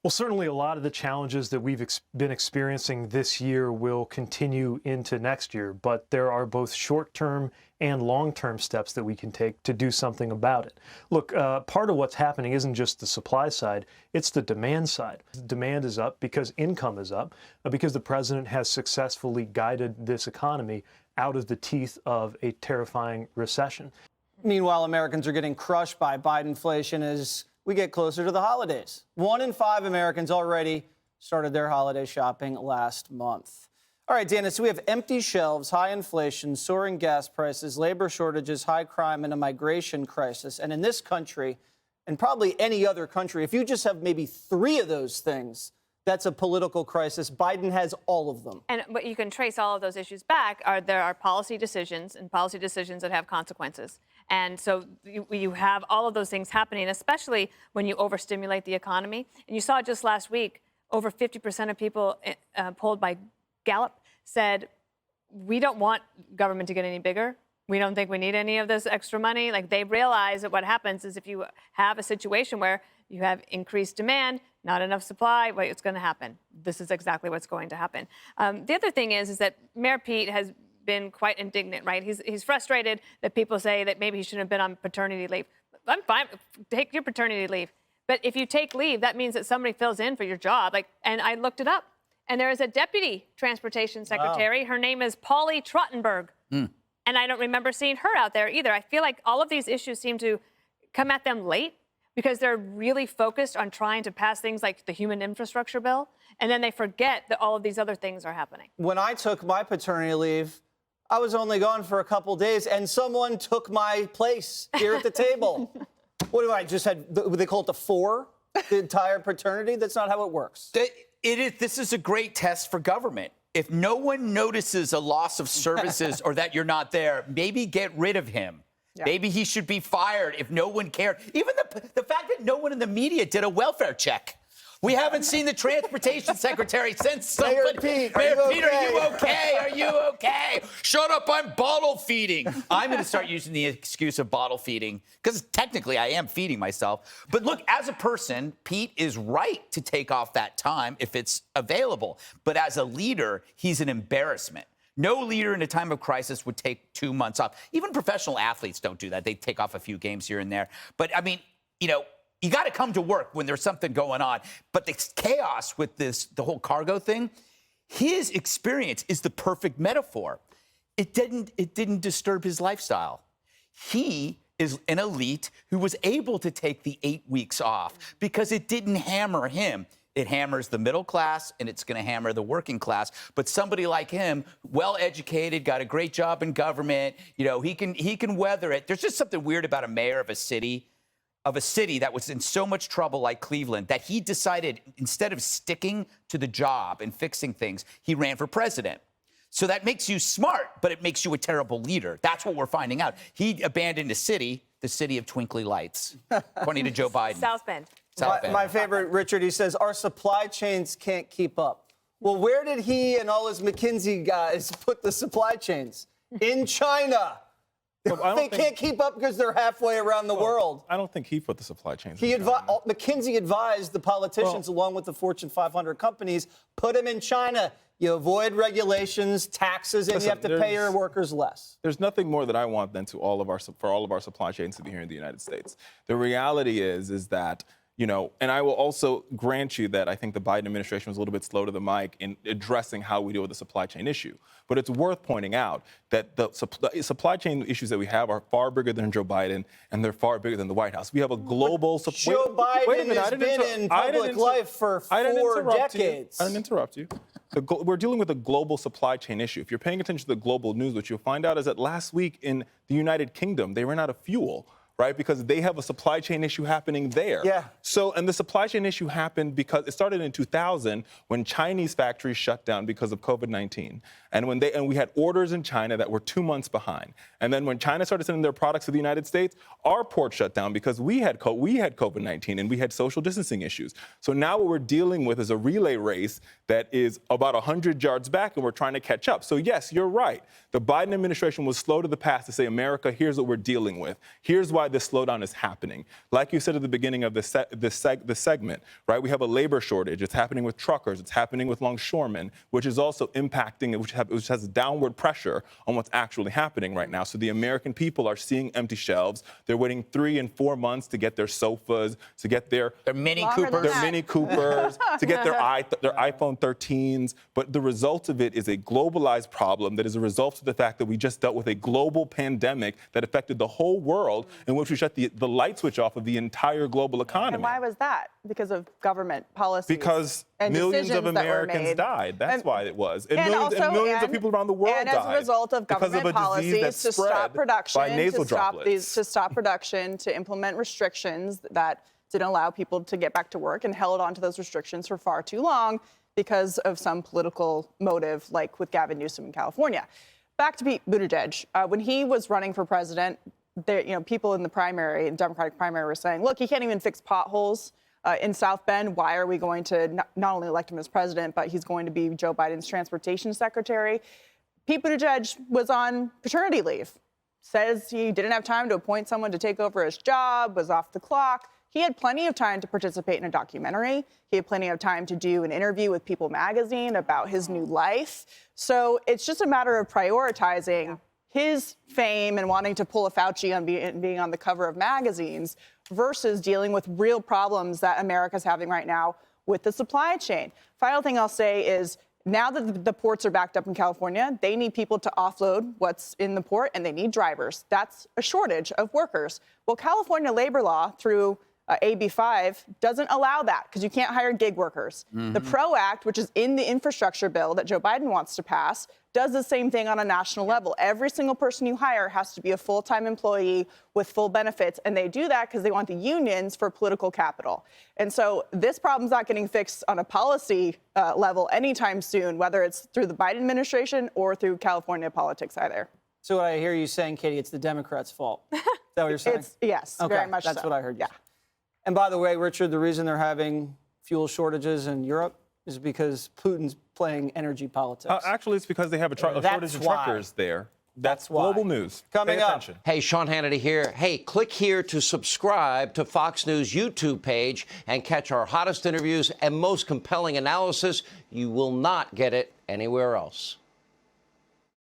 Well, certainly a lot of the challenges that we've been experiencing this year will continue into next year, but there are both short-term and long-term steps that we can take to do something about it. Look, part of what's happening isn't just the supply side, it's the demand side. Demand is up because income is up, because the president has successfully guided this economy out of the teeth of a terrifying recession. Meanwhile, Americans are getting crushed by Bidenflation as we get closer to the holidays. 1 in 5 Americans already started their holiday shopping last month. All right, Dana, so we have empty shelves, high inflation, soaring gas prices, labor shortages, high crime, and a migration crisis. And in this country, and probably any other country, if you just have maybe 3 of those things, that's a political crisis. Biden has all of them. And what you can trace all of those issues back there are policy decisions and policy decisions that have consequences. And so you have all of those things happening, especially when you overstimulate the economy. And you saw just last week, over 50% of people polled by Gallup said, we don't want government to get any bigger. We don't think we need any of this extra money. Like, they realize that what happens is if you have a situation where you have increased demand, not enough supply, what's going to happen? This is exactly what's going to happen. The other thing is that Mayor Pete has been quite indignant, right? He's frustrated that people say that maybe he shouldn't have been on paternity leave. I'm fine, take your paternity leave. But if you take leave, that means that somebody fills in for your job. And I looked it up. And there is a deputy transportation secretary. Wow. Her name is Polly Trottenberg. And I don't remember seeing her out there either. I feel like all of these issues seem to come at them late because they're really focused on trying to pass things like the human infrastructure bill. And then they forget that all of these other things are happening. When I took my paternity leave, I was only gone for a couple days, and someone took my place here at the table. What do I just had? They call it the 4, the entire paternity? That's not how it works. This is a great test for government. If no one notices a loss of services or that you're not there, maybe get rid of him. Yeah. Maybe he should be fired if no one cared. Even the fact that no one in the media did a welfare check. We haven't seen the transportation secretary since somebody... Mayor Pete, are you okay? Are you okay? Shut up, I'm bottle feeding. I'm going to start using the excuse of bottle feeding because technically I am feeding myself. But look, as a person, Pete is right to take off that time if it's available. But as a leader, he's an embarrassment. No leader in a time of crisis would take 2 months off. Even professional athletes don't do that. They take off a few games here and there. But, I mean, you got to come to work when there's something going on. But the chaos with the whole cargo thing, his experience is the perfect metaphor. It didn't disturb his lifestyle. He is an elite who was able to take the 8 weeks off because it didn't hammer him. It hammers the middle class, and it's going to hammer the working class. But somebody like him, well-educated, got a great job in government, he can weather it. There's just something weird about a mayor of a city that was in so much trouble like Cleveland that he decided instead of sticking to the job and fixing things, he ran for president. So that makes you smart, but it makes you a terrible leader. That's what we're finding out. He abandoned the city of twinkly lights, according to Joe Biden. South Bend. My favorite, Richard, he says, our supply chains can't keep up. Well, where did he and all his McKinsey guys put the supply chains? In China. Well, they can't keep up because they're halfway around the world. I don't think he put the supply chains. McKinsey advised the politicians, along with the Fortune 500 companies, put them in China. You avoid regulations, taxes, and you have to pay your workers less. There's nothing more that I want than for all of our supply chains to be here in the United States. The reality is that, and I will also grant you that I think the Biden administration was a little bit slow to the mic in addressing how we deal with the supply chain issue. But it's worth pointing out that the supply chain issues that we have are far bigger than Joe Biden, and they're far bigger than the White House. We have a global supply. Joe Biden has been in public life for 4 decades. I didn't interrupt you. We're dealing with a global supply chain issue. If you're paying attention to the global news, what you'll find out is that last week in the United Kingdom, they ran out of fuel. Right? Because they have a supply chain issue happening there. Yeah. So, and the supply chain issue happened because it started in 2000 when Chinese factories shut down because of COVID-19. And we had orders in China that were 2 months behind. And then when China started sending their products to the United States, our port shut down because we had COVID-19 and we had social distancing issues. So now what we're dealing with is a relay race that is about 100 yards back, and we're trying to catch up. So yes, you're right. The Biden administration was slow to the pass to say, America, here's what we're dealing with. Here's why this slowdown is happening. Like you said at the beginning of this segment, right? We have a labor shortage. It's happening with truckers. It's happening with longshoremen, which is also impacting, which has downward pressure on what's actually happening right now. So the American people are seeing empty shelves. They're waiting 3 and 4 months to get their sofas, to get their Mini Longer than Coopers. that. Mini Coopers, to get their iPhone 13s. But the result of it is a globalized problem that is a result of the fact that we just dealt with a global pandemic that affected the whole world, in which we shut the light switch off of the entire global economy. And why was that? Because of government policies. Because and millions of decisions that were Americans made. died. That's why it was. And And millions of people around the world and died. as a result of because government of a disease policies that to stop spread production, by nasal to stop production, to implement restrictions that didn't allow people to get back to work and held on to those restrictions for far too long because of some political motive, like with Gavin Newsom in California. Back to Pete Buttigieg. When he was running for president, people in the primary, Democratic primary, were saying, look, he can't even fix potholes in South Bend. Why are we going to not only elect him as president, but he's going to be Joe Biden's transportation secretary? Pete Buttigieg was on paternity leave. Says he didn't have time to appoint someone to take over his job, was off the clock. He had plenty of time to participate in a documentary. He had plenty of time to do an interview with People magazine about his new life. So it's just a matter of prioritizing his fame and wanting to pull a Fauci on being on the cover of magazines versus dealing with real problems that America's having right now with the supply chain. Final thing I'll say is, now that the ports are backed up in California, they need people to offload what's in the port, and they need drivers. That's a shortage of workers. Well, California labor law through AB 5 doesn't allow that because you can't hire gig workers. The PRO Act, which is in the infrastructure bill that Joe Biden wants to pass, does the same thing on a national level. Every single person you hire has to be a full-time employee with full benefits, and they do that because they want the unions for political capital. And so this problem's not getting fixed on a policy level anytime soon, whether it's through the Biden administration or through California politics either. So what I hear you saying, Katie, it's the Democrats' fault. Is that what you're saying? Yes, Okay, very much that's so. what I heard you Yeah. say. And by the way, Richard, the reason they're having fuel shortages in Europe is because Putin's playing energy politics. Actually, it's because they have a shortage of truckers there. That's why. global news. Coming Pay up. attention. Hey, Sean Hannity here. Hey, click here to subscribe to Fox News YouTube page and catch our hottest interviews and most compelling analysis. You will not get it anywhere else.